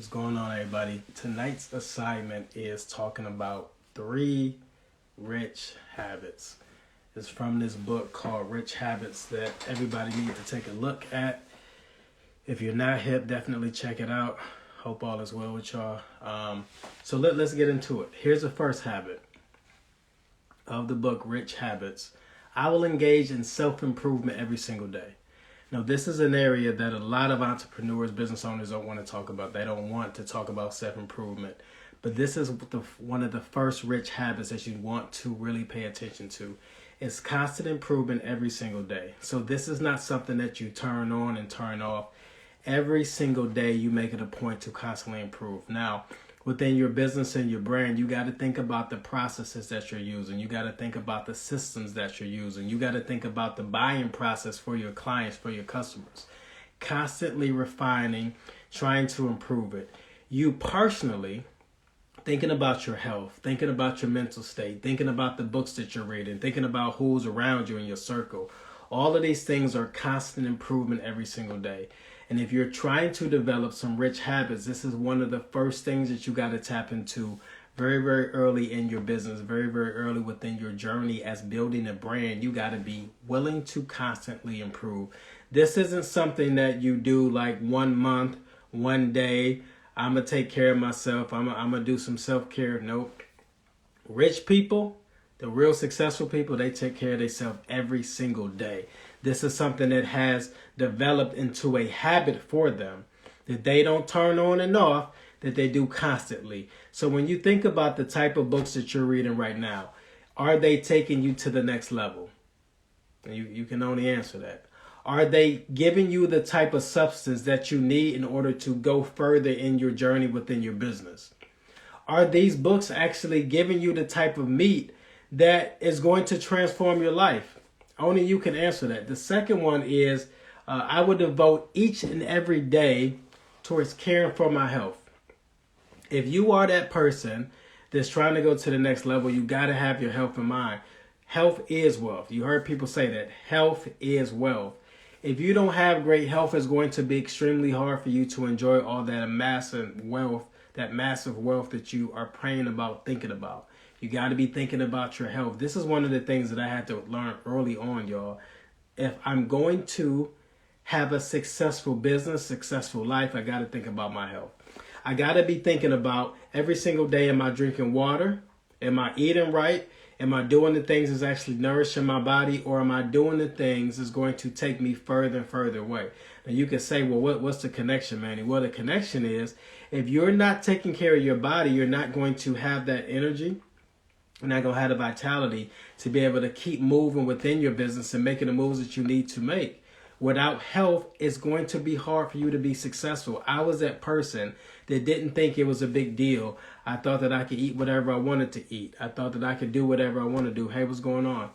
What's going on, everybody? Tonight's assignment is talking about 3 rich habits. It's from this book called Rich Habits that everybody needs to take a look at. If you're not hip, definitely check it out. Hope all is well with y'all. So let's get into it. Here's the first habit of the book, Rich Habits. I will engage in self-improvement every single day. Now, this is an area that a lot of entrepreneurs, business owners don't want to talk about. They don't want to talk about self-improvement. But this is one of the first rich habits that you want to really pay attention to. It's constant improvement every single day. So this is not something that you turn on and turn off. Every single day you make it a point to constantly improve. Now, within your business and your brand, you got to think about the processes that you're using. You got to think about the systems that you're using. You got to think about the buying process for your clients, for your customers. Constantly refining, trying to improve it. You personally thinking about your health, thinking about your mental state, thinking about the books that you're reading, thinking about who's around you in your circle. All of these things are constant improvement every single day. And if you're trying to develop some rich habits, this is one of the first things that you got to tap into very, very early in your business, very, very early within your journey as building a brand. You got to be willing to constantly improve. This isn't something that you do like 1 month, 1 day. I'm going to take care of myself. I'm going to do some self-care. Nope. Rich people, the real successful people, they take care of themselves every single day. This is something that has developed into a habit for them that they don't turn on and off, that they do constantly. So when you think about the type of books that you're reading right now, are they taking you to the next level? You can only answer that. Are they giving you the type of substance that you need in order to go further in your journey within your business? Are these books actually giving you the type of meat that is going to transform your life? Only you can answer that. The second one is, I would devote each and every day towards caring for my health. If you are that person that's trying to go to the next level, you got to have your health in mind. Health is wealth. You heard people say that. Health is wealth. If you don't have great health, it's going to be extremely hard for you to enjoy all that massive wealth that you are praying about, thinking about. You got to be thinking about your health. This is one of the things that I had to learn early on, y'all. If I'm going to have a successful business, successful life, I got to think about my health. I got to be thinking about every single day, am I drinking water? Am I eating right? Am I doing the things that's actually nourishing my body? Or am I doing the things that's going to take me further and further away? Now you can say, well, what's the connection, Manny? Well, the connection is if you're not taking care of your body, you're not going to have that energy. You're not going to have the vitality to be able to keep moving within your business and making the moves that you need to make. Without health, it's going to be hard for you to be successful. I was that person that didn't think it was a big deal. I thought that I could eat whatever I wanted to eat. I thought that I could do whatever I want to do. Hey, what's going on?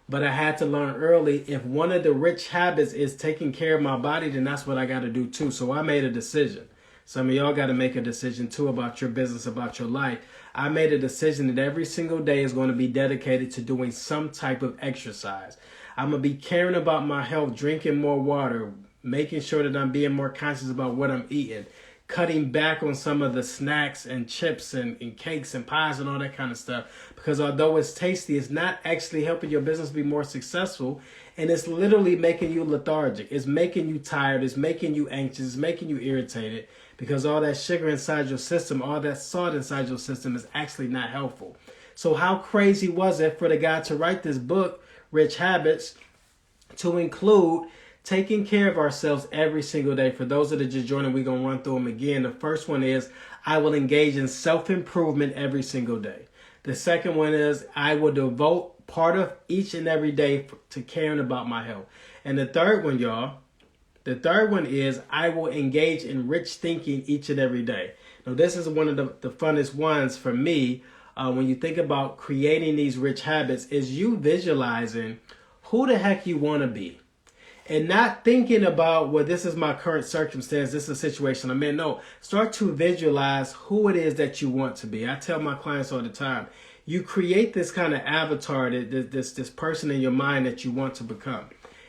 But I had to learn early, if one of the rich habits is taking care of my body, then that's what I got to do too. So I made a decision. Some of y'all got to make a decision too about your business, about your life. I made a decision that every single day is going to be dedicated to doing some type of exercise. I'm going to be caring about my health, drinking more water, making sure that I'm being more conscious about what I'm eating, cutting back on some of the snacks and chips and cakes and pies and all that kind of stuff. Because although it's tasty, it's not actually helping your business be more successful. And it's literally making you lethargic. It's making you tired. It's making you anxious. It's making you irritated. Because all that sugar inside your system, all that salt inside your system is actually not helpful. So how crazy was it for the guy to write this book, Rich Habits, to include taking care of ourselves every single day? For those that are just joining, we're going to run through them again. The first one is, I will engage in self-improvement every single day. The second one is, I will devote part of each and every day to caring about my health. And the third one, y'all, the third one is, I will engage in rich thinking each and every day. Now, this is one of the funnest ones for me when you think about creating these rich habits, is you visualizing who the heck you want to be. And not thinking about, well, this is my current circumstance, this is a situation I'm in. No, start to visualize who it is that you want to be. I tell my clients all the time, you create this kind of avatar, this person in your mind that you want to become.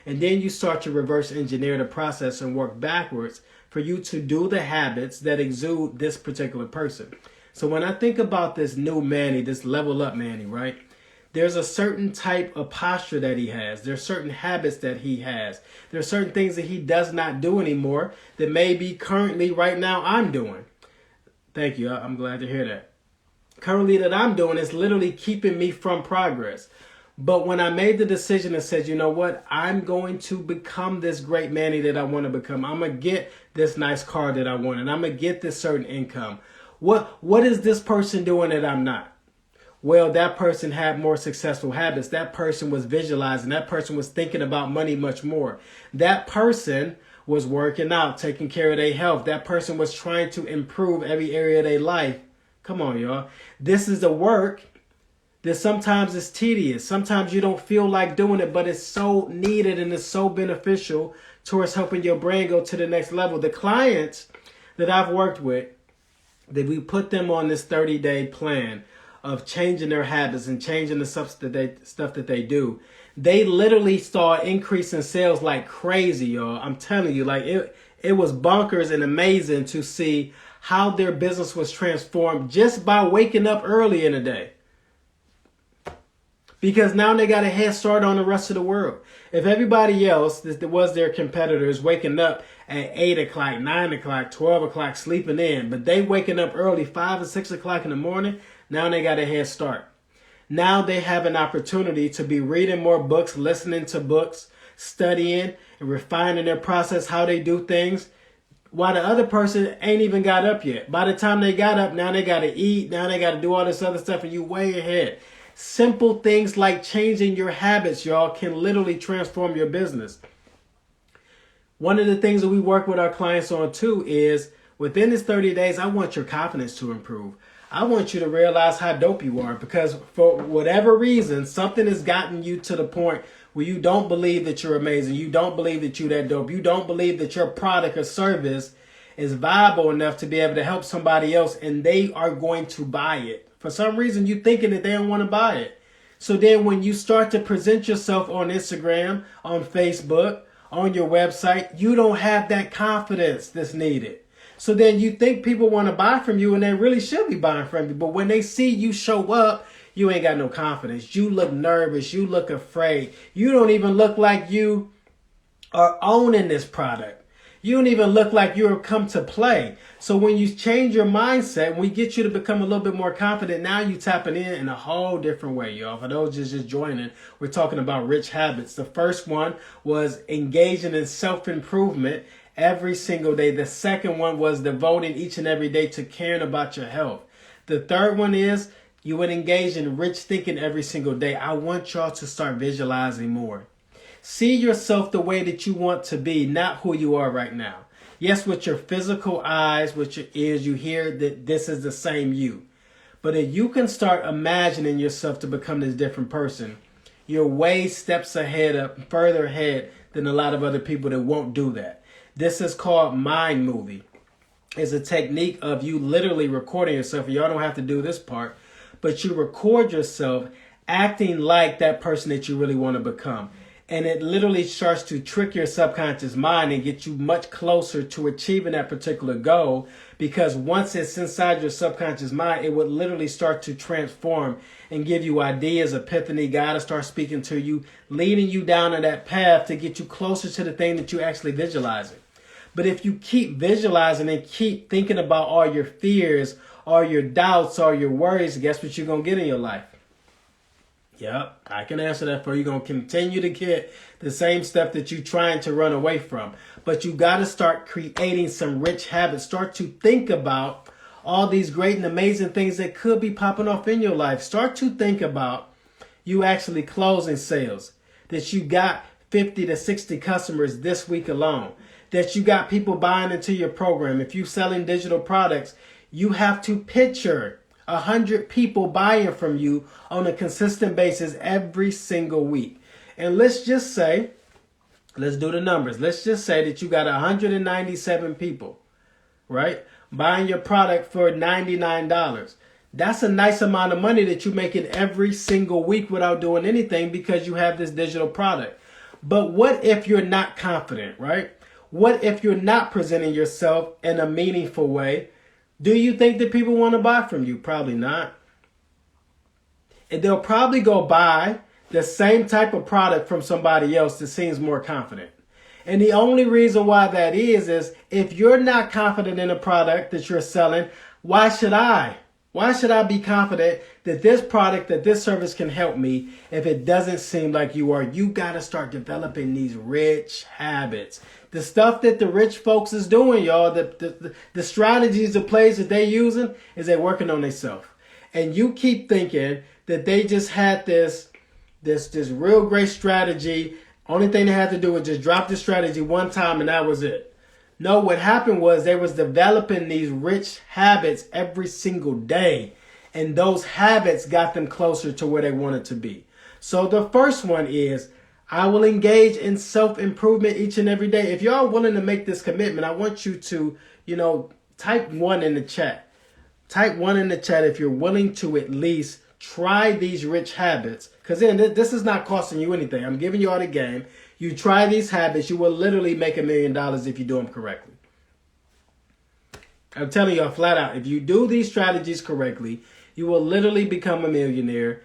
And then you start to reverse engineer the process and work backwards for you to do the habits that exude this particular person. So when I think about this new Manny, this level up Manny, right? There's a certain type of posture that he has. There's certain habits that he has. There's certain things that he does not do anymore that maybe currently right now I'm doing. Thank you. I'm glad to hear that. Currently that I'm doing is literally keeping me from progress. But when I made the decision and said, you know what, I'm going to become this great Manny that I want to become. I'm going to get this nice car that I want, and I'm going to get this certain income. What is this person doing that I'm not? Well, that person had more successful habits. That person was visualizing. That person was thinking about money much more. That person was working out, taking care of their health. That person was trying to improve every area of their life. Come on, y'all. This is the work that sometimes is tedious. Sometimes you don't feel like doing it, but it's so needed and it's so beneficial towards helping your brain go to the next level. The clients that I've worked with, that we put them on this 30-day plan of changing their habits and changing the stuff that they do, they literally saw an increase in sales like crazy, y'all. I'm telling you, like it was bonkers and amazing to see how their business was transformed just by waking up early in the day. Because now they got a head start on the rest of the world. If everybody else that was their competitors waking up at 8 o'clock, 9 o'clock, 12 o'clock, sleeping in, but they waking up early, 5 or 6 o'clock in the morning, now they got a head start. Now they have an opportunity to be reading more books, listening to books, studying, and refining their process, how they do things, while the other person ain't even got up yet. By the time they got up, now they got to eat, now they got to do all this other stuff, and you way ahead. Simple things like changing your habits, y'all, can literally transform your business. One of the things that we work with our clients on too is within this 30 days, I want your confidence to improve. I want you to realize how dope you are, because for whatever reason, something has gotten you to the point where you don't believe that you're amazing. You don't believe that you're that dope. You don't believe that your product or service is viable enough to be able to help somebody else and they are going to buy it. For some reason, you're thinking that they don't want to buy it. So then when you start to present yourself on Instagram, on Facebook, on your website, you don't have that confidence that's needed. So then you think people want to buy from you and they really should be buying from you. But when they see you show up, you ain't got no confidence. You look nervous. You look afraid. You don't even look like you are owning this product. You don't even look like you're come to play. So when you change your mindset, we get you to become a little bit more confident. Now you tapping in a whole different way, y'all. For those just joining, we're talking about rich habits. The first one was engaging in self-improvement every single day. The second one was devoting each and every day to caring about your health. The third one is you would engage in rich thinking every single day. I want y'all to start visualizing more. See yourself the way that you want to be, not who you are right now. Yes, with your physical eyes, with your ears, you hear that this is the same you. But if you can start imagining yourself to become this different person, you're way steps ahead, further ahead than a lot of other people that won't do that. This is called mind movie. It's a technique of you literally recording yourself. Y'all don't have to do this part, but you record yourself acting like that person that you really want to become. And it literally starts to trick your subconscious mind and get you much closer to achieving that particular goal. Because once it's inside your subconscious mind, it would literally start to transform and give you ideas, epiphany. God will start speaking to you, leading you down on that path to get you closer to the thing that you actually visualizing. But if you keep visualizing and keep thinking about all your fears, all your doubts, all your worries, guess what you're going to get in your life? Yep, I can answer that for you. You're going to continue to get the same stuff that you're trying to run away from. But you got to start creating some rich habits. Start to think about all these great and amazing things that could be popping off in your life. Start to think about you actually closing sales. That you got 50 to 60 customers this week alone. That you got people buying into your program. If you're selling digital products, you have to picture 100 people buying from you on a consistent basis every single week. And let's just say, let's do the numbers. Let's just say that you got 197 people, right, buying your product for $99. That's a nice amount of money that you're making every single week without doing anything because you have this digital product. But what if you're not confident, right? what if you're not presenting yourself in a meaningful way? Do you think that people want to buy from you? Probably not. And they'll probably go buy the same type of product from somebody else that seems more confident. And the only reason why that is if you're not confident in a product that you're selling, why should I? Why should I be confident that this product, that this service can help me if it doesn't seem like you are? You got to start developing these rich habits. The stuff that the rich folks is doing, y'all, the strategies, the plays that they using is they working on themselves. And you keep thinking that they just had this real great strategy. Only thing they had to do was just drop the strategy one time and that was it. No, what happened was they was developing these rich habits every single day. And those habits got them closer to where they wanted to be. So the first one is, I will engage in self-improvement each and every day. If y'all willing to make this commitment, I want you to, type 1 in the chat. Type 1 in the chat if you're willing to at least try these rich habits. Because then this is not costing you anything. I'm giving you all the game. You try these habits, you will literally make $1 million if you do them correctly. I'm telling y'all flat out, if you do these strategies correctly, you will literally become a millionaire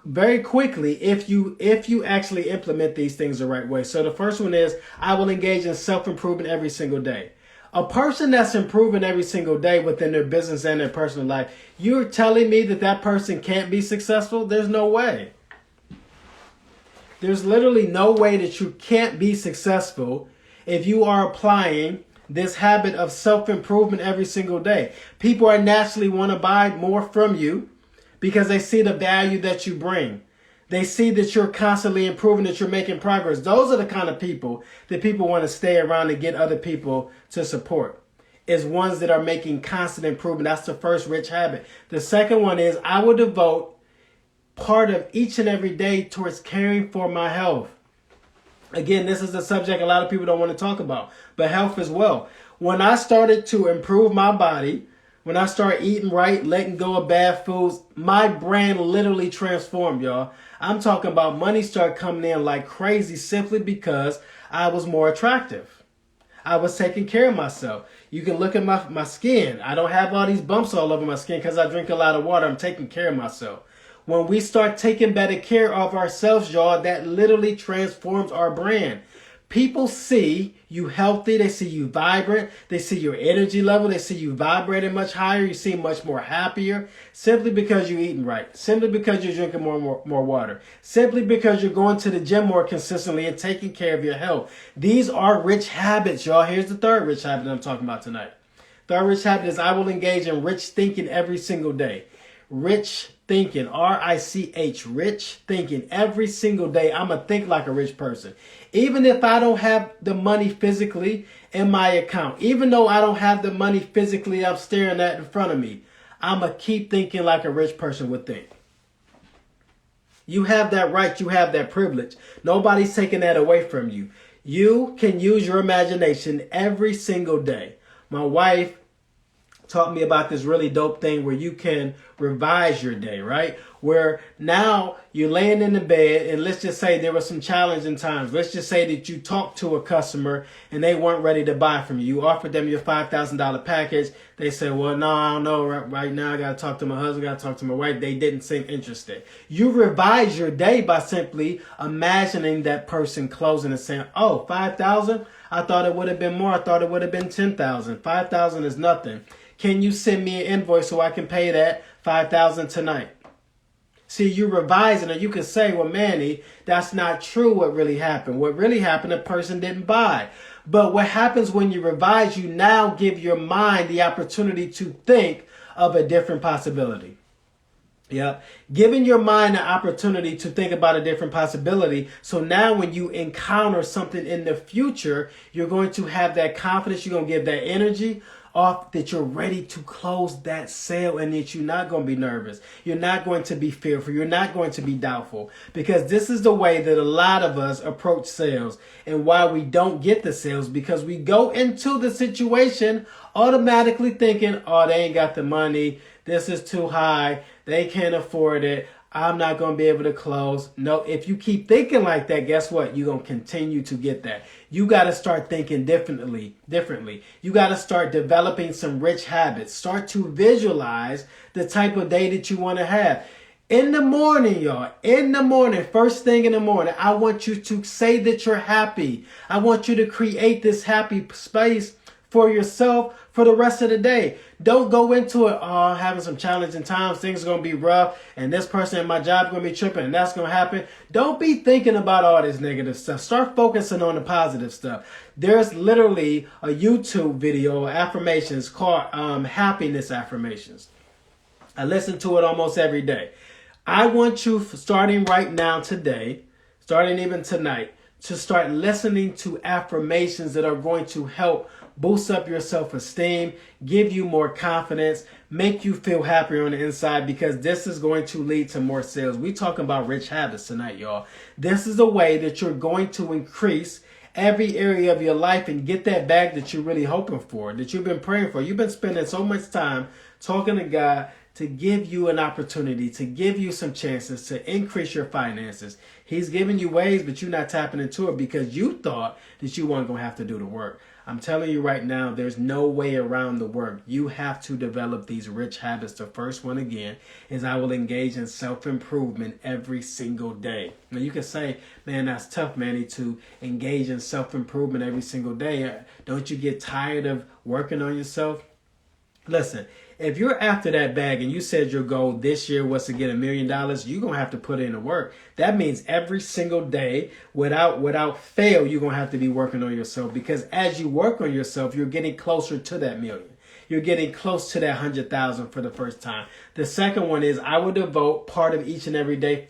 very quickly if you actually implement these things the right way. So the first one is, I will engage in self-improvement every single day. A person that's improving every single day within their business and their personal life, you're telling me that person can't be successful? There's no way. There's literally no way that you can't be successful if you are applying this habit of self-improvement every single day. People are naturally want to buy more from you because they see the value that you bring. They see that you're constantly improving, that you're making progress. Those are the kind of people that people want to stay around and get other people to support. Is ones that are making constant improvement. That's the first rich habit. The second one is, I will devote part of each and every day towards caring for my health. Again, this is a subject a lot of people don't want to talk about, but health as well. When I started to improve my body, when I started eating right, letting go of bad foods, my brand literally transformed, y'all. I'm talking about money started coming in like crazy simply because I was more attractive. I was taking care of myself. You can look at my skin. I don't have all these bumps all over my skin because I drink a lot of water. I'm taking care of myself. When we start taking better care of ourselves, y'all, that literally transforms our brand. People see you healthy. They see you vibrant. They see your energy level. They see you vibrating much higher. You seem much more happier simply because you're eating right. Simply because you're drinking more water. Simply because you're going to the gym more consistently and taking care of your health. These are rich habits, y'all. Here's the third rich habit I'm talking about tonight. Third rich habit is, I will engage in rich thinking every single day. Rich thinking, R-I-C-H, rich thinking. Every single day, I'm going to think like a rich person. Even if I don't have the money physically in my account, even though I don't have the money physically I'm staring at in front of me, I'm going to keep thinking like a rich person would think. You have that right. You have that privilege. Nobody's taking that away from you. You can use your imagination every single day. My wife taught me about this really dope thing where you can revise your day, right? Where now you're laying in the bed and let's just say there were some challenging times. Let's just say that you talked to a customer and they weren't ready to buy from you. You offered them your $5,000 package. They said, well, no, I don't know. Right now I got to talk to my husband, got to talk to my wife. They didn't seem interested. You revise your day by simply imagining that person closing and saying, oh, 5,000? I thought it would have been more. I thought it would have been 10,000. 5,000 is nothing. Can you send me an invoice so I can pay that 5,000 tonight? See, you revising it. You can say, well, Manny, that's not true what really happened. What really happened, the person didn't buy. But what happens when you revise, you now give your mind the opportunity to think of a different possibility. Yeah, giving your mind an opportunity to think about a different possibility. So now when you encounter something in the future, you're going to have that confidence. You're going to give that energy off that you're ready to close that sale and that you're not going to be nervous. You're not going to be fearful. You're not going to be doubtful, because this is the way that a lot of us approach sales and why we don't get the sales, because we go into the situation automatically thinking, oh, they ain't got the money. This is too high. They can't afford it. I'm not going to be able to close. No, if you keep thinking like that, guess what? You're going to continue to get that. You got to start thinking differently. You got to start developing some rich habits. Start to visualize the type of day that you want to have. In the morning, y'all, first thing in the morning, I want you to say that you're happy. I want you to create this happy space for yourself for the rest of the day. Don't go into it, having some challenging times, things are going to be rough, and this person in my job is going to be tripping, and that's going to happen. Don't be thinking about all this negative stuff. Start focusing on the positive stuff. There's literally a YouTube video, affirmations called Happiness Affirmations. I listen to it almost every day. I want you, starting right now today, starting even tonight, to start listening to affirmations that are going to help boost up your self-esteem, give you more confidence, make you feel happier on the inside, because this is going to lead to more sales. We're talking about rich habits tonight, y'all. This is a way that you're going to increase every area of your life and get that bag that you're really hoping for, that you've been praying for. You've been spending so much time talking to God to give you an opportunity, to give you some chances to increase your finances. He's giving you ways, but you're not tapping into it because you thought that you weren't going to have to do the work. I'm telling you right now, there's no way around the work. You have to develop these rich habits. The first one, again, is I will engage in self-improvement every single day. Now, you can say, man, that's tough, Manny, to engage in self-improvement every single day. Don't you get tired of working on yourself? Listen, if you're after that bag and you said your goal this year was to get $1 million, you're going to have to put in the work. That means every single day, without fail, you're going to have to be working on yourself, because as you work on yourself, you're getting closer to that million. You're getting close to that 100,000 for the first time. The second one is I will devote part of each and every day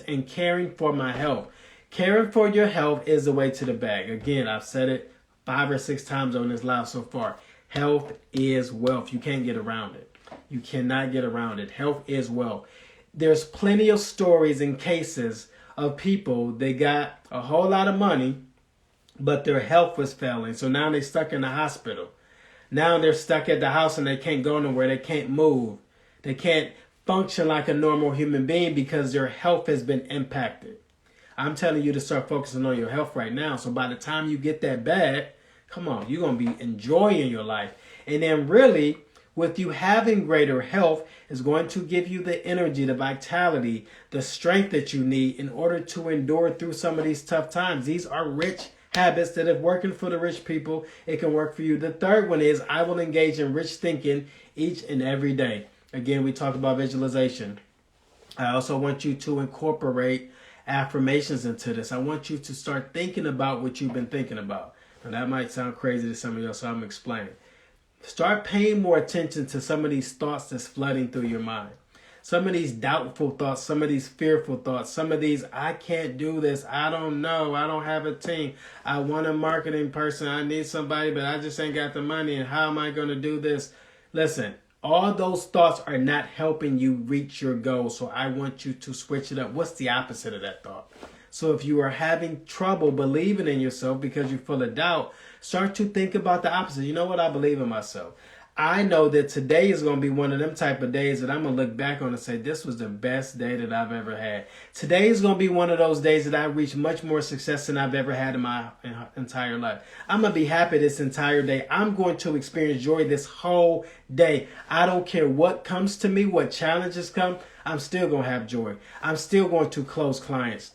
in caring for my health. Caring for your health is the way to the bag. Again, I've said it 5 or 6 times on this live so far. Health is wealth. You can't get around it. You cannot get around it. Health is wealth. There's plenty of stories and cases of people, they got a whole lot of money, but their health was failing. So now they're stuck in the hospital. Now they're stuck at the house and they can't go nowhere. They can't move. They can't function like a normal human being because their health has been impacted. I'm telling you to start focusing on your health right now. So by the time you get that bag, come on, you're going to be enjoying your life. And then really, with you having greater health, is going to give you the energy, the vitality, the strength that you need in order to endure through some of these tough times. These are rich habits that if working for the rich people, it can work for you. The third one is I will engage in rich thinking each and every day. Again, we talk about visualization. I also want you to incorporate affirmations into this. I want you to start thinking about what you've been thinking about. Now, that might sound crazy to some of you, so I'm explaining. Start paying more attention to some of these thoughts that's flooding through your mind. Some of these doubtful thoughts, some of these fearful thoughts, some of these, I can't do this, I don't know, I don't have a team, I want a marketing person, I need somebody, but I just ain't got the money, and how am I going to do this? Listen, all those thoughts are not helping you reach your goal, so I want you to switch it up. What's the opposite of that thought? So if you are having trouble believing in yourself because you're full of doubt, start to think about the opposite. You know what? I believe in myself. I know that today is going to be one of them type of days that I'm going to look back on and say, this was the best day that I've ever had. Today is going to be one of those days that I reach much more success than I've ever had in my entire life. I'm going to be happy this entire day. I'm going to experience joy this whole day. I don't care what comes to me, what challenges come. I'm still going to have joy. I'm still going to close clients.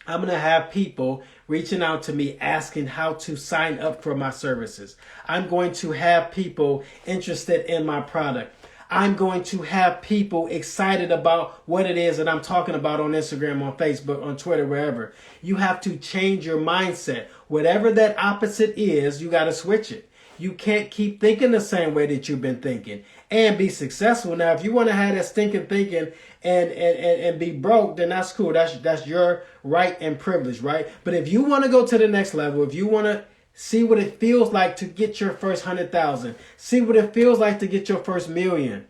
I'm going to have people reaching out to me asking how to sign up for my services. I'm going to have people interested in my product. I'm going to have people excited about what it is that I'm talking about on Instagram, on Facebook, on Twitter, wherever. You have to change your mindset. Whatever that opposite is, you got to switch it. You can't keep thinking the same way that you've been thinking and be successful. Now, if you want to have that stinking thinking and be broke, then that's cool. That's your right and privilege, right? But if you want to go to the next level, if you want to see what it feels like to get your first 100,000, see what it feels like to get your first million.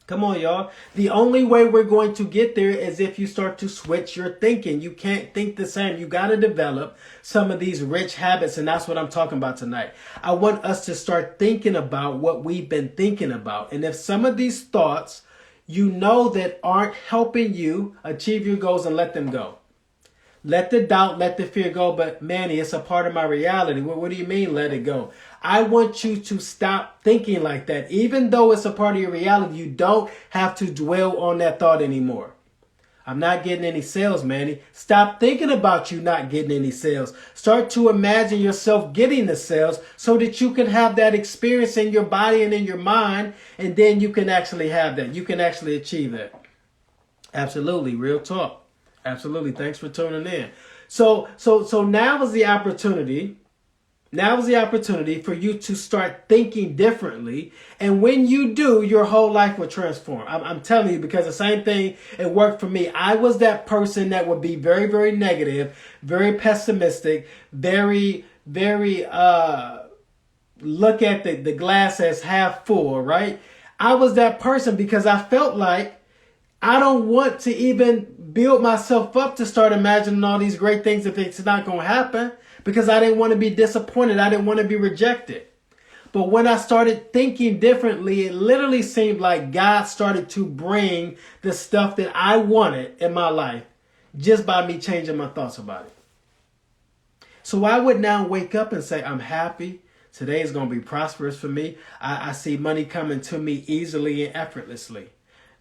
Come on, y'all. The only way we're going to get there is if you start to switch your thinking. You can't think the same. You got to develop some of these rich habits, and that's what I'm talking about tonight. I want us to start thinking about what we've been thinking about. And if some of these thoughts you know that aren't helping you achieve your goals, and let them go. Let the doubt, let the fear go. But Manny, it's a part of my reality. What do you mean let it go? I want you to stop thinking like that. Even though it's a part of your reality, you don't have to dwell on that thought anymore. I'm not getting any sales, Manny. Stop thinking about you not getting any sales. Start to imagine yourself getting the sales so that you can have that experience in your body and in your mind, and then you can actually have that. You can actually achieve that. Absolutely. Real talk. Absolutely. Thanks for tuning in. So now is the opportunity. Now is the opportunity for you to start thinking differently. And when you do, your whole life will transform. I'm telling you, because the same thing, it worked for me. I was that person that would be very, very negative, very pessimistic, very look at the glass as half full, right? I was that person because I felt like I don't want to even build myself up to start imagining all these great things if it's not going to happen, because I didn't want to be disappointed. I didn't want to be rejected. But when I started thinking differently, it literally seemed like God started to bring the stuff that I wanted in my life just by me changing my thoughts about it. So I would now wake up and say, I'm happy. Today is going to be prosperous for me. I see money coming to me easily and effortlessly.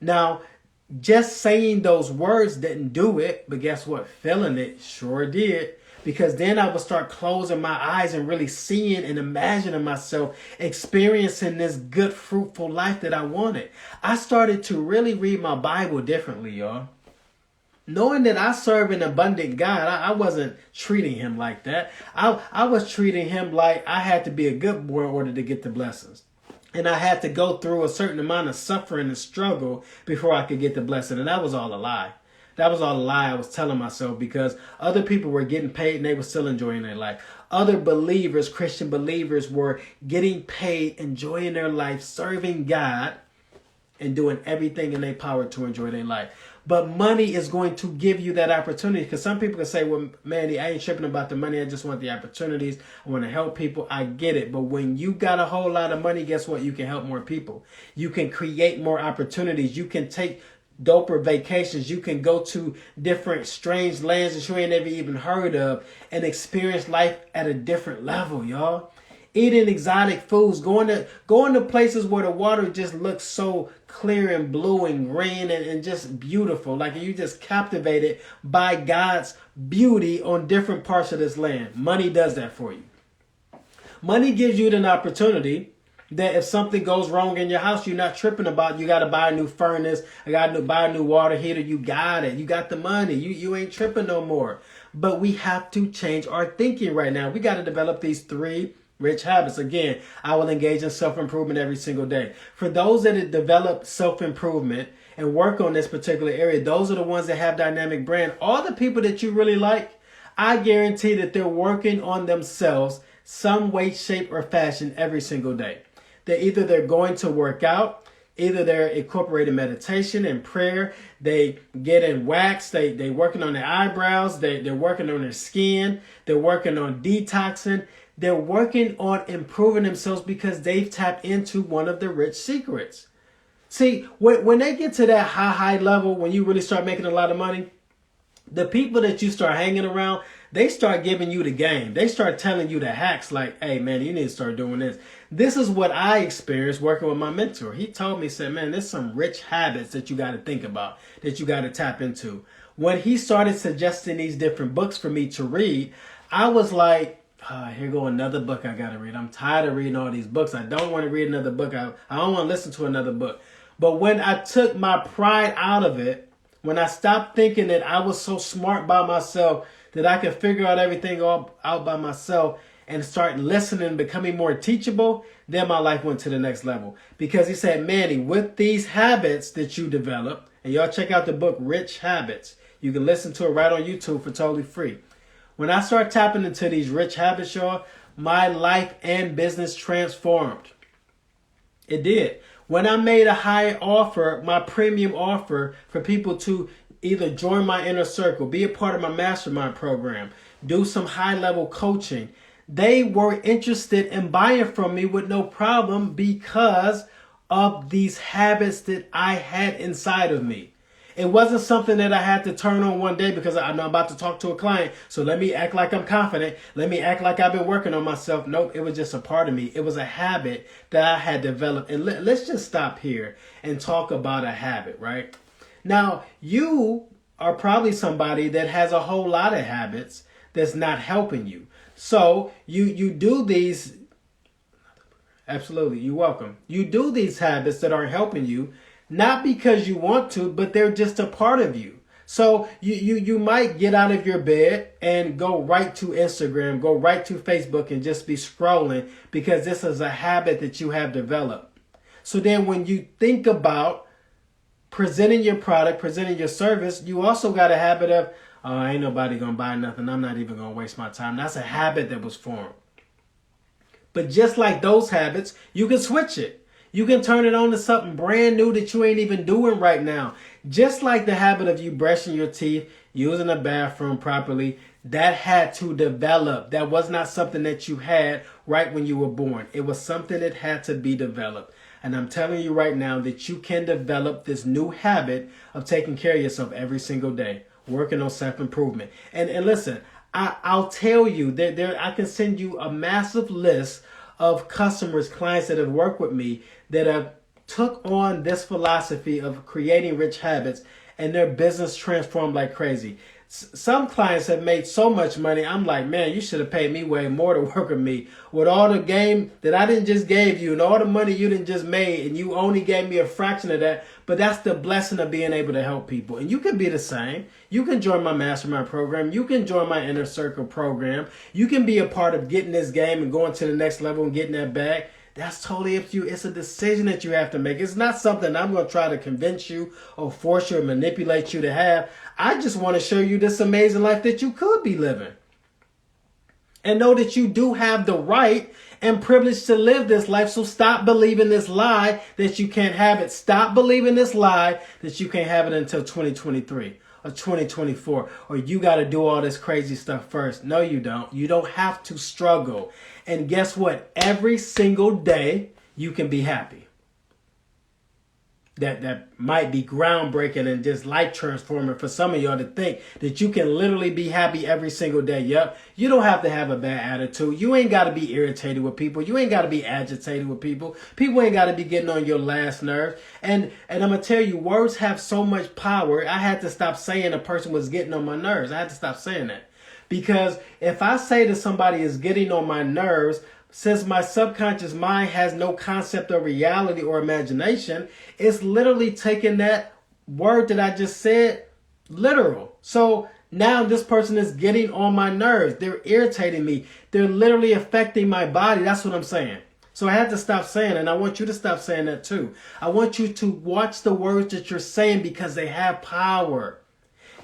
Now, just saying those words didn't do it, but guess what? Feeling it sure did. Because then I would start closing my eyes and really seeing and imagining myself experiencing this good, fruitful life that I wanted. I started to really read my Bible differently, y'all. Knowing that I serve an abundant God, I wasn't treating him like that. I was treating him like I had to be a good boy in order to get the blessings. And I had to go through a certain amount of suffering and struggle before I could get the blessing. And that was all a lie. That was all a lie I was telling myself, because other people were getting paid and they were still enjoying their life. Other believers, Christian believers, were getting paid, enjoying their life, serving God, and doing everything in their power to enjoy their life. But money is going to give you that opportunity, because some people can say, well, Manny, I ain't tripping about the money. I just want the opportunities. I want to help people. I get it. But when you got a whole lot of money, guess what? You can help more people. You can create more opportunities. You can take doper vacations. You can go to different strange lands that you ain't never even heard of and experience life at a different level, y'all. Eating exotic foods, going to places where the water just looks so clear and blue and green and just beautiful. Like you just captivated by God's beauty on different parts of this land. Money does that for you. Money gives you an opportunity that if something goes wrong in your house, you're not tripping about, you got to buy a new furnace, I got to buy a new water heater. You got it. You got the money. You ain't tripping no more. But we have to change our thinking right now. We got to develop these 3 rich habits. Again, I will engage in self-improvement every single day. For those that have developed self-improvement and work on this particular area, those are the ones that have dynamic brand. All the people that you really like, I guarantee that they're working on themselves some way, shape, or fashion every single day. They're going to work out, either they're incorporating meditation and prayer, they get in wax, they working on their eyebrows, they're working on their skin, they're working on detoxing, they're working on improving themselves because they've tapped into one of the rich secrets. See, when they get to that high level, when you really start making a lot of money, the people that you start hanging around, they start giving you the game. They start telling you the hacks like, hey, man, you need to start doing this. This is what I experienced working with my mentor. He told me, said, man, there's some rich habits that you got to think about, that you got to tap into. When he started suggesting these different books for me to read, I was like, here go another book I got to read. I'm tired of reading all these books. I don't want to read another book. I don't want to listen to another book. But when I took my pride out of it, when I stopped thinking that I was so smart by myself, that I could figure out everything all out by myself and start listening and becoming more teachable, then my life went to the next level. Because he said, Manny, with these habits that you develop, and y'all check out the book, Rich Habits. You can listen to it right on YouTube for totally free. When I start tapping into these rich habits, y'all, my life and business transformed. It did. When I made a high offer, my premium offer for people to either join my inner circle, be a part of my mastermind program, do some high-level coaching, they were interested in buying from me with no problem because of these habits that I had inside of me. It wasn't something that I had to turn on one day because I'm about to talk to a client. So let me act like I'm confident. Let me act like I've been working on myself. Nope, it was just a part of me. It was a habit that I had developed. And let's just stop here and talk about a habit, right? Now, you are probably somebody that has a whole lot of habits that's not helping you. So you do these. Absolutely, you're welcome. You do these habits that aren't helping you, not because you want to, but they're just a part of you. So you might get out of your bed and go right to Instagram, go right to Facebook and just be scrolling because this is a habit that you have developed. So then when you think about presenting your product, presenting your service, you also got a habit of, oh, ain't nobody going to buy nothing. I'm not even going to waste my time. That's a habit that was formed. But just like those habits, you can switch it. You can turn it on to something brand new that you ain't even doing right now. Just like the habit of you brushing your teeth, using the bathroom properly, that had to develop. That was not something that you had right when you were born. It was something that had to be developed. And I'm telling you right now that you can develop this new habit of taking care of yourself every single day, working on self-improvement. And listen, I'll tell you that I can send you a massive list of customers, clients that have worked with me that have took on this philosophy of creating rich habits and their business transformed like crazy. Some clients have made so much money. I'm like, man, you should have paid me way more to work with me. With all the game that I didn't just gave you and all the money you didn't just made and you only gave me a fraction of that. But that's the blessing of being able to help people. And you can be the same. You can join my mastermind program. You can join my inner circle program. You can be a part of getting this game and going to the next level and getting that bag. That's totally up to you. It's a decision that you have to make. It's not something I'm going to try to convince you or force you or manipulate you to have. I just want to show you this amazing life that you could be living. And know that you do have the right and privilege to live this life. So stop believing this lie that you can't have it. Stop believing this lie that you can't have it until 2023 or 2024. Or you got to do all this crazy stuff first. No, you don't. You don't have to struggle. And guess what? Every single day you can be happy. That might be groundbreaking and just life transforming for some of y'all to think that you can literally be happy every single day. Yep. You don't have to have a bad attitude. You ain't got to be irritated with people. You ain't got to be agitated with people. People ain't got to be getting on your last nerve. And I'm going to tell you, words have so much power. I had to stop saying a person was getting on my nerves. I had to stop saying that. Because if I say that somebody is getting on my nerves, since my subconscious mind has no concept of reality or imagination, it's literally taking that word that I just said literal. So now this person is getting on my nerves. They're irritating me. They're literally affecting my body. That's what I'm saying. So I had to stop saying it, and I want you to stop saying that too. I want you to watch the words that you're saying because they have power.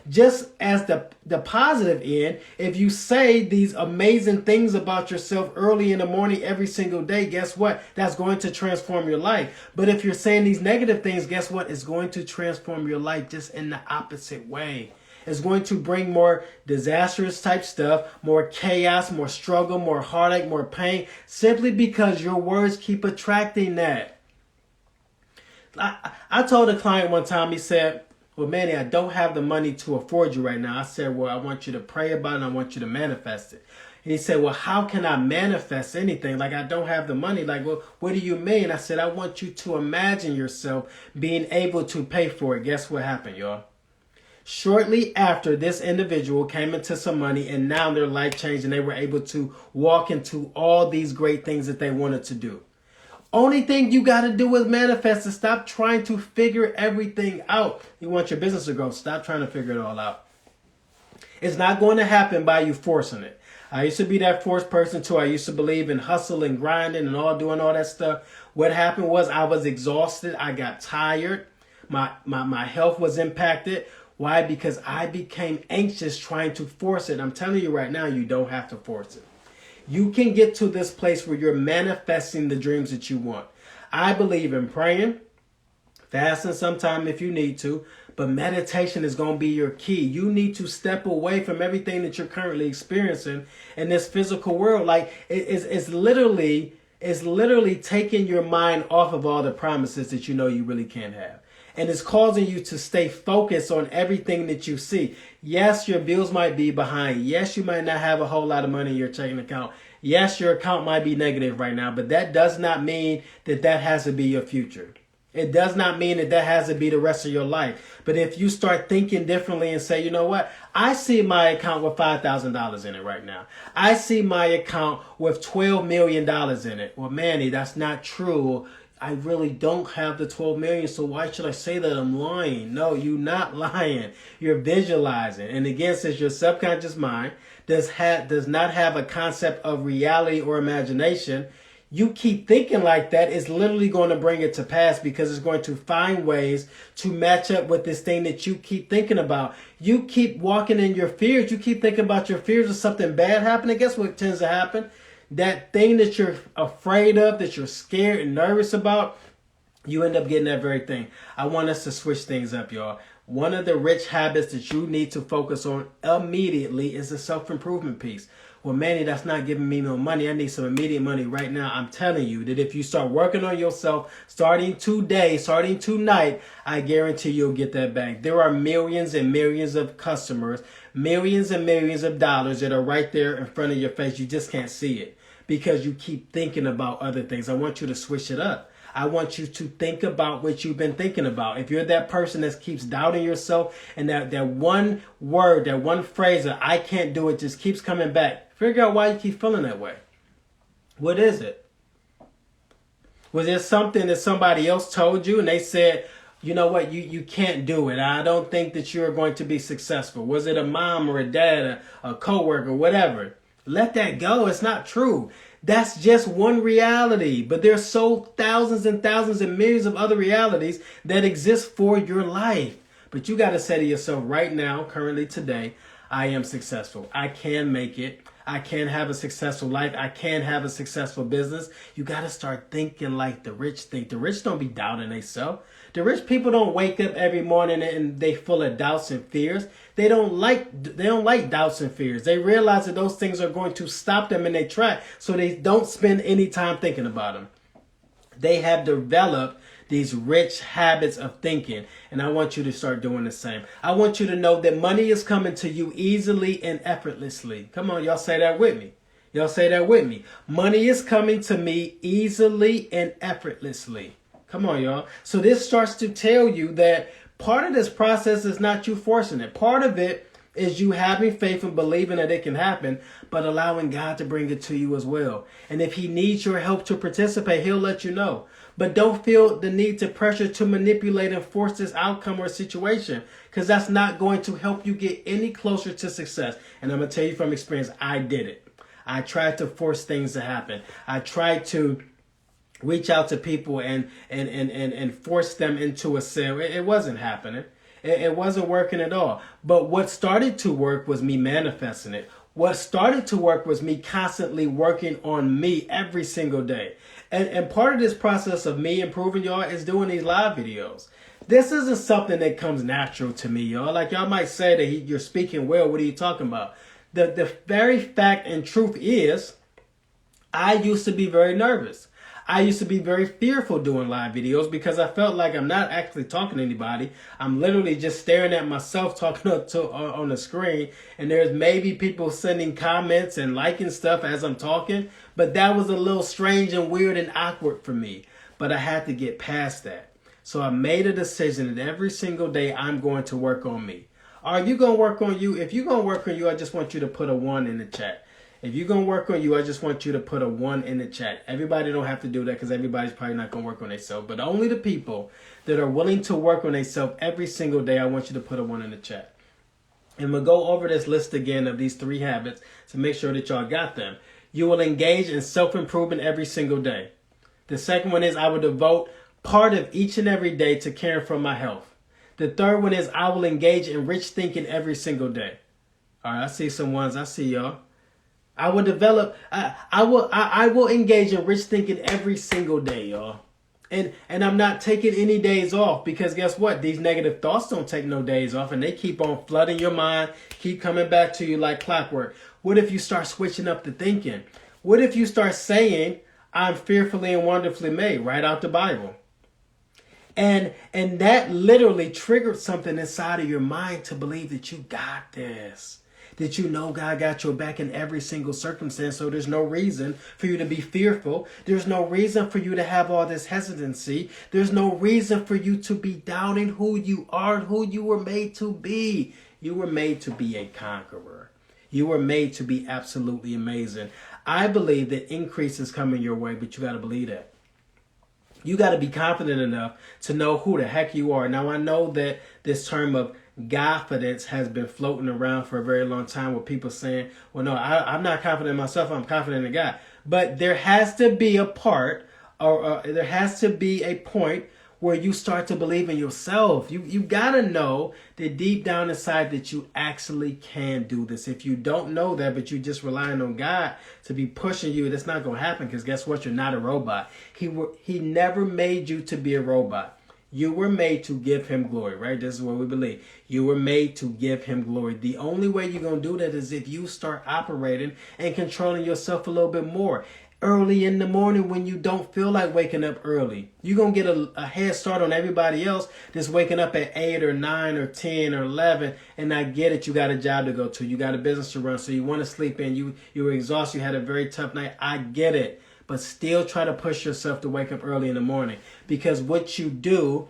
Just as the positive end, if you say these amazing things about yourself early in the morning every single day, guess what? That's going to transform your life. But if you're saying these negative things, guess what? It's going to transform your life just in the opposite way. It's going to bring more disastrous type stuff, more chaos, more struggle, more heartache, more pain, simply because your words keep attracting that. I told a client one time, he said, well, Manny, I don't have the money to afford you right now. I said, well, I want you to pray about it and I want you to manifest it. And he said, well, how can I manifest anything? Like, I don't have the money. Like, well, what do you mean? I said, I want you to imagine yourself being able to pay for it. Guess what happened, y'all? Shortly after, this individual came into some money and now their life changed and they were able to walk into all these great things that they wanted to do. Only thing you got to do is manifest and stop trying to figure everything out. You want your business to grow. Stop trying to figure it all out. It's not going to happen by you forcing it. I used to be that forced person too. I used to believe in hustle and grinding and doing all that stuff. What happened was I was exhausted. I got tired. My health was impacted. Why? Because I became anxious trying to force it. I'm telling you right now, you don't have to force it. You can get to this place where you're manifesting the dreams that you want. I believe in praying, fasting sometime if you need to, but meditation is going to be your key. You need to step away from everything that you're currently experiencing in this physical world. Like it's literally, is literally taking your mind off of all the promises that you know you really can't have. And it's causing you to stay focused on everything that you see. Yes, your bills might be behind. Yes, you might not have a whole lot of money in your checking account. Yes, your account might be negative right now, but that does not mean that that has to be your future. It does not mean that that has to be the rest of your life. But if you start thinking differently and say, you know what? I see my account with $5,000 in it right now. I see my account with $12 million in it. Well, Manny, that's not true. I really don't have the 12 million, so why should I say that I'm lying? No, you're not lying. You're visualizing. And again, since your subconscious mind does not have a concept of reality or imagination, you keep thinking like that, it's literally going to bring it to pass because it's going to find ways to match up with this thing that you keep thinking about. You keep walking in your fears. You keep thinking about your fears of something bad happening. Guess what tends to happen? That thing that you're afraid of, that you're scared and nervous about, you end up getting that very thing. I want us to switch things up, y'all. One of the rich habits that you need to focus on immediately is the self-improvement piece. Well, Manny, that's not giving me no money. I need some immediate money right now. I'm telling you that if you start working on yourself, starting today, starting tonight, I guarantee you'll get that back. There are millions and millions of customers, millions and millions of dollars that are right there in front of your face. You just can't see it because you keep thinking about other things. I want you to switch it up. I want you to think about what you've been thinking about. If you're that person that keeps doubting yourself and that one word, that one phrase that I can't do it just keeps coming back, figure out why you keep feeling that way. What is it? Was there something that somebody else told you and they said, you know what, you can't do it. I don't think that you're going to be successful. Was it a mom or a dad, a coworker, whatever? Let that go. It's not true. That's just one reality. But there's so thousands and thousands and millions of other realities that exist for your life. But you got to say to yourself right now, currently today, I am successful. I can make it. I can have a successful life. I can have a successful business. You got to start thinking like the rich think. The rich don't be doubting themselves. The rich people don't wake up every morning and they full of doubts and fears. They don't like doubts and fears. They realize that those things are going to stop them in their track, so they don't spend any time thinking about them. They have developed these rich habits of thinking, and I want you to start doing the same. I want you to know that money is coming to you easily and effortlessly. Come on, y'all say that with me. Y'all say that with me. Money is coming to me easily and effortlessly. Come on, y'all. So this starts to tell you that part of this process is not you forcing it. Part of it is you having faith and believing that it can happen, but allowing God to bring it to you as well. And if he needs your help to participate, he'll let you know. But don't feel the need to pressure to manipulate and force this outcome or situation, because that's not going to help you get any closer to success. And I'm going to tell you from experience, I did it. I tried to force things to happen. I tried to reach out to people and force them into a sale. It wasn't happening. It wasn't working at all. But what started to work was me manifesting it. What started to work was me constantly working on me every single day. And part of this process of me improving, y'all, is doing these live videos. This isn't something that comes natural to me, y'all. Like y'all might say that you're speaking well. What are you talking about? The very fact and truth is, I used to be very nervous. I used to be very fearful doing live videos because I felt like I'm not actually talking to anybody. I'm literally just staring at myself talking on the screen. And there's maybe people sending comments and liking stuff as I'm talking. But that was a little strange and weird and awkward for me. But I had to get past that. So I made a decision that every single day I'm going to work on me. Are you going to work on you? If you're going to work on you, I just want you to put a 1 in the chat. If you're going to work on you, I just want you to put a 1 in the chat. Everybody don't have to do that because everybody's probably not going to work on themselves. But only the people that are willing to work on themselves every single day, I want you to put a 1 in the chat. And we'll go over this list again of these 3 habits to make sure that y'all got them. You will engage in self-improvement every single day. The second one is I will devote part of each and every day to caring for my health. The third one is I will engage in rich thinking every single day. All right, I see some ones. I see y'all. I will develop. I will engage in rich thinking every single day, y'all. And I'm not taking any days off because guess what? These negative thoughts don't take no days off, and they keep on flooding your mind, keep coming back to you like clockwork. What if you start switching up the thinking? What if you start saying, I'm fearfully and wonderfully made, right out the Bible. And that literally triggered something inside of your mind to believe that you got this. That you know God got your back in every single circumstance, so there's no reason for you to be fearful. There's no reason for you to have all this hesitancy. There's no reason for you to be doubting who you are and who you were made to be. You were made to be a conqueror. You were made to be absolutely amazing. I believe that increase is coming your way, but you got to believe that. You got to be confident enough to know who the heck you are. Now, I know that this term of Godfidence has been floating around for a very long time with people saying, well, no, I'm not confident in myself. I'm confident in God. But there has to be a part or there has to be a point where you start to believe in yourself. You got to know that deep down inside that you actually can do this. If you don't know that, but you're just relying on God to be pushing you, that's not going to happen, because guess what? You're not a robot. He never made you to be a robot. You were made to give him glory, right? This is what we believe. You were made to give him glory. The only way you're going to do that is if you start operating and controlling yourself a little bit more. Early in the morning when you don't feel like waking up early. You're going to get a head start on everybody else that's waking up at 8 or 9 or 10 or 11. And I get it. You got a job to go to. You got a business to run. So you want to sleep in. You were exhausted. You had a very tough night. I get it. But still try to push yourself to wake up early in the morning. Because what you do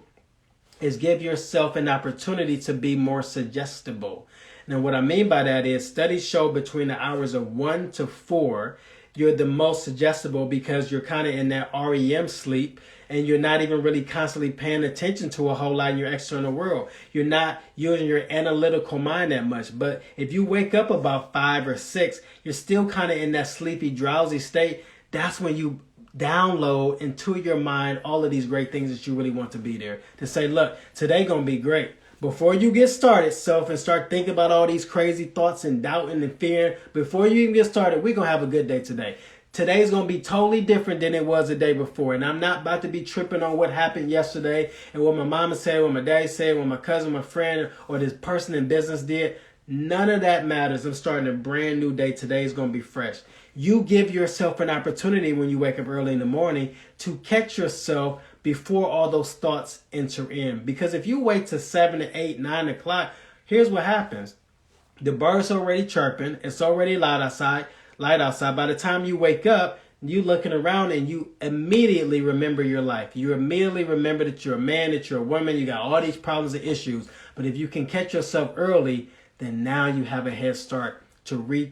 is give yourself an opportunity to be more suggestible. Now, what I mean by that is studies show between the hours of 1 to 4, you're the most suggestible because you're kind of in that REM sleep and you're not even really constantly paying attention to a whole lot in your external world. You're not using your analytical mind that much. But if you wake up about 5 or 6, you're still kind of in that sleepy, drowsy state. That's when you download into your mind all of these great things that you really want to be there. To say, look, today going to be great. Before you get started, self, and start thinking about all these crazy thoughts and doubting and fearing, before you even get started, we're going to have a good day today. Today's going to be totally different than it was the day before. And I'm not about to be tripping on what happened yesterday and what my mama said, what my daddy said, what my cousin, my friend, or this person in business did. None of that matters. I'm starting a brand new day. Today's going to be fresh. You give yourself an opportunity when you wake up early in the morning to catch yourself before all those thoughts enter in. Because if you wait till 7 to 8, 9 o'clock, here's what happens. The birds are already chirping. It's already light outside. By the time you wake up, you looking around and you immediately remember your life. You immediately remember that you're a man, that you're a woman. You got all these problems and issues. But if you can catch yourself early, then now you have a head start to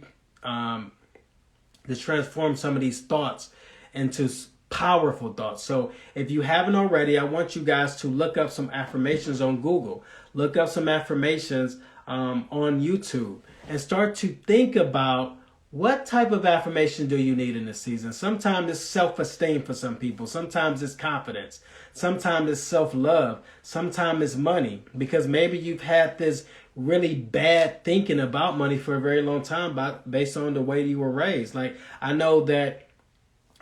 transform some of these thoughts into powerful thoughts. So if you haven't already, I want you guys to look up some affirmations on Google. Look up some affirmations on YouTube and start to think about what type of affirmation do you need in this season. Sometimes it's self-esteem for some people. Sometimes it's confidence. Sometimes it's self-love. Sometimes it's money, because maybe you've had this really bad thinking about money for a very long time based on the way you were raised. Like, I know that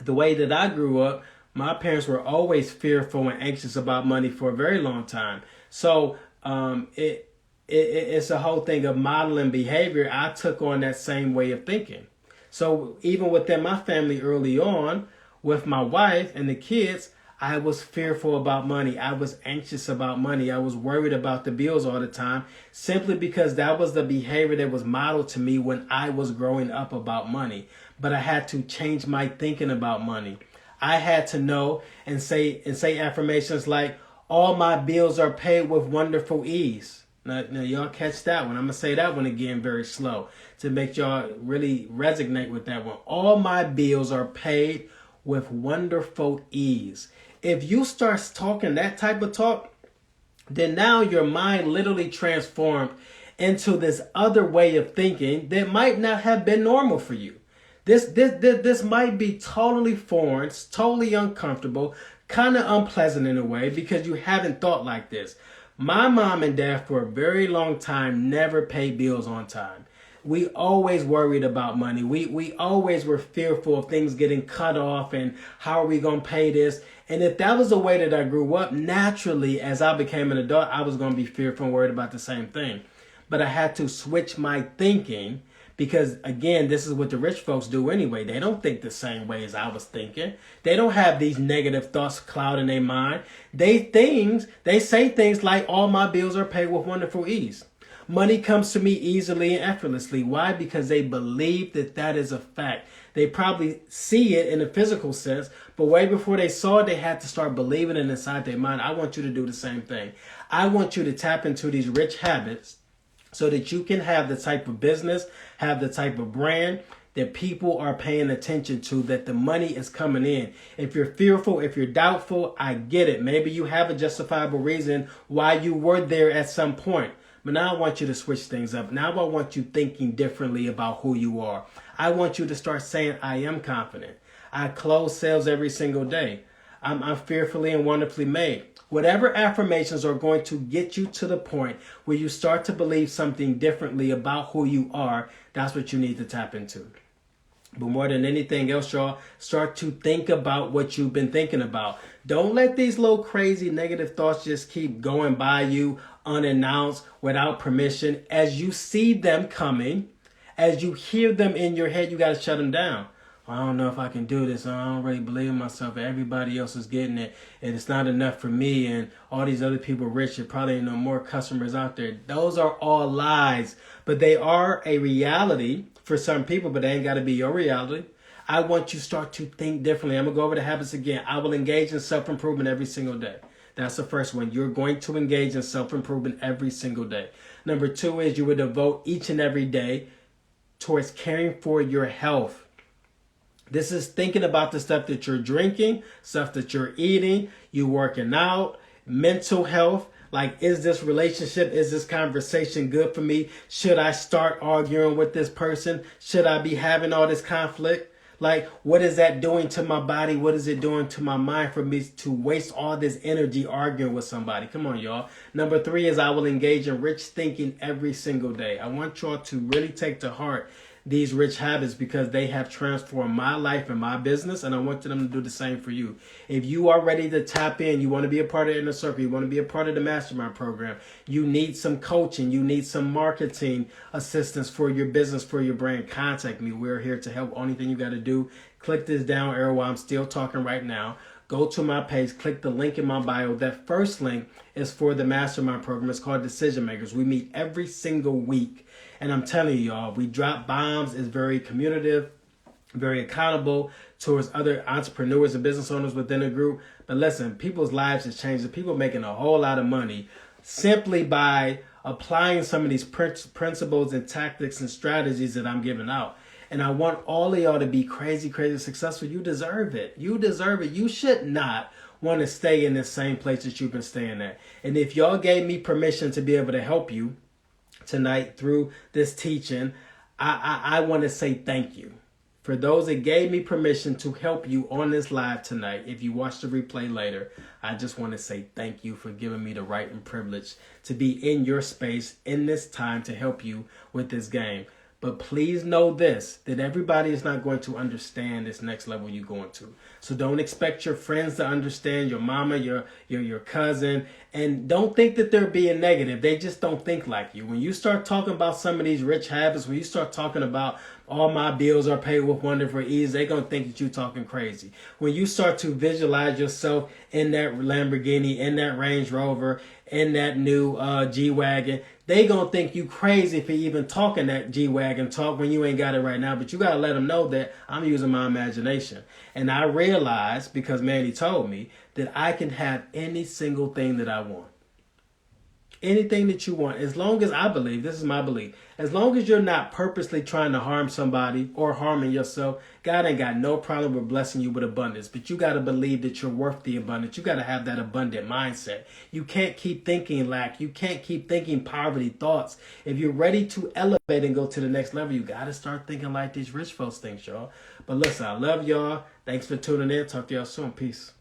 the way that I grew up, my parents were always fearful and anxious about money for a very long time. So it's a whole thing of modeling behavior. I took on that same way of thinking. So even within my family early on, with my wife and the kids, I was fearful about money. I was anxious about money. I was worried about the bills all the time, simply because that was the behavior that was modeled to me when I was growing up about money. But I had to change my thinking about money. I had to know and say affirmations like, all my bills are paid with wonderful ease. Now y'all catch that one. I'm going to say that one again very slow to make y'all really resonate with that one. All my bills are paid with wonderful ease. If you start talking that type of talk, then now your mind literally transformed into this other way of thinking that might not have been normal for you. This might be totally foreign, totally uncomfortable, kind of unpleasant in a way, because you haven't thought like this. My mom and dad for a very long time never paid bills on time. We always worried about money. We always were fearful of things getting cut off and how are we going to pay this? And if that was the way that I grew up, naturally, as I became an adult, I was going to be fearful and worried about the same thing. But I had to switch my thinking, Because again, this is what the rich folks do anyway. They don't think the same way as I was thinking. They don't have these negative thoughts clouding their mind. They say things like, all my bills are paid with wonderful ease. Money comes to me easily and effortlessly. Why? Because they believe that is a fact. They probably see it in a physical sense, but way before they saw it, they had to start believing it inside their mind. I want you to do the same thing. I want you to tap into these rich habits so that you can have the type of business, have the type of brand that people are paying attention to, that the money is coming in. If you're fearful, if you're doubtful, I get it. Maybe you have a justifiable reason why you were there at some point. But now I want you to switch things up. Now I want you thinking differently about who you are. I want you to start saying, I am confident. I close sales every single day. I'm fearfully and wonderfully made. Whatever affirmations are going to get you to the point where you start to believe something differently about who you are, that's what you need to tap into. But more than anything else, y'all, start to think about what you've been thinking about. Don't let these little crazy negative thoughts just keep going by you unannounced, without permission. As you see them coming, as you hear them in your head, you got to shut them down. I don't know if I can do this. I don't really believe in myself. Everybody else is getting it, and it's not enough for me. And all these other people rich, and probably ain't no more customers out there. Those are all lies, but they are a reality for some people, but they ain't got to be your reality. I want you to start to think differently. I'm going to go over the habits again. I will engage in self-improvement every single day. That's the first one. You're going to engage in self-improvement every single day. Number 2 is you will devote each and every day towards caring for your health. This is thinking about the stuff that you're drinking, stuff that you're eating, you working out, mental health. Like, is this relationship, is this conversation good for me? Should I start arguing with this person? Should I be having all this conflict? Like, what is that doing to my body? What is it doing to my mind for me to waste all this energy arguing with somebody? Come on, y'all. Number 3 is I will engage in rich thinking every single day. I want y'all to really take to heart these rich habits because they have transformed my life and my business, and I want them to do the same for you. If you are ready to tap in, you want to be a part of the Inner Circle, you want to be a part of the Mastermind program, you need some coaching, you need some marketing assistance for your business, for your brand, contact me. We're here to help. Only thing you got to do, click this down arrow while I'm still talking right now. Go to my page, click the link in my bio. That first link is for the Mastermind program. It's called Decision Makers. We meet every single week. And I'm telling you, y'all, we drop bombs. It's very communicative, very accountable towards other entrepreneurs and business owners within the group. But listen, people's lives have changed. People making a whole lot of money simply by applying some of these principles and tactics and strategies that I'm giving out. And I want all of y'all to be crazy, crazy successful. You deserve it. You deserve it. You should not want to stay in the same place that you've been staying at. And if y'all gave me permission to be able to help you tonight through this teaching, I want to say thank you. For those that gave me permission to help you on this live tonight, if you watch the replay later, I just want to say thank you for giving me the right and privilege to be in your space in this time to help you with this game. But please know this, that everybody is not going to understand this next level you're going to. So don't expect your friends to understand, your mama, your cousin, and don't think that they're being negative. They just don't think like you. When you start talking about some of these rich habits, when you start talking about all my bills are paid with wonderful ease, they're going to think that you're talking crazy. When you start to visualize yourself in that Lamborghini, in that Range Rover, in that new G-Wagon, they gonna think you crazy for even talking that G-Wagon talk when you ain't got it right now. But you gotta let them know that I'm using my imagination. And I realized, because Manny told me, that I can have any single thing that I want. Anything that you want, as long as I believe, this is my belief, as long as you're not purposely trying to harm somebody or harming yourself, God ain't got no problem with blessing you with abundance. But you got to believe that you're worth the abundance. You got to have that abundant mindset. You can't keep thinking lack. You can't keep thinking poverty thoughts. If you're ready to elevate and go to the next level, you got to start thinking like these rich folks think, y'all. But listen, I love y'all. Thanks for tuning in. Talk to y'all soon. Peace.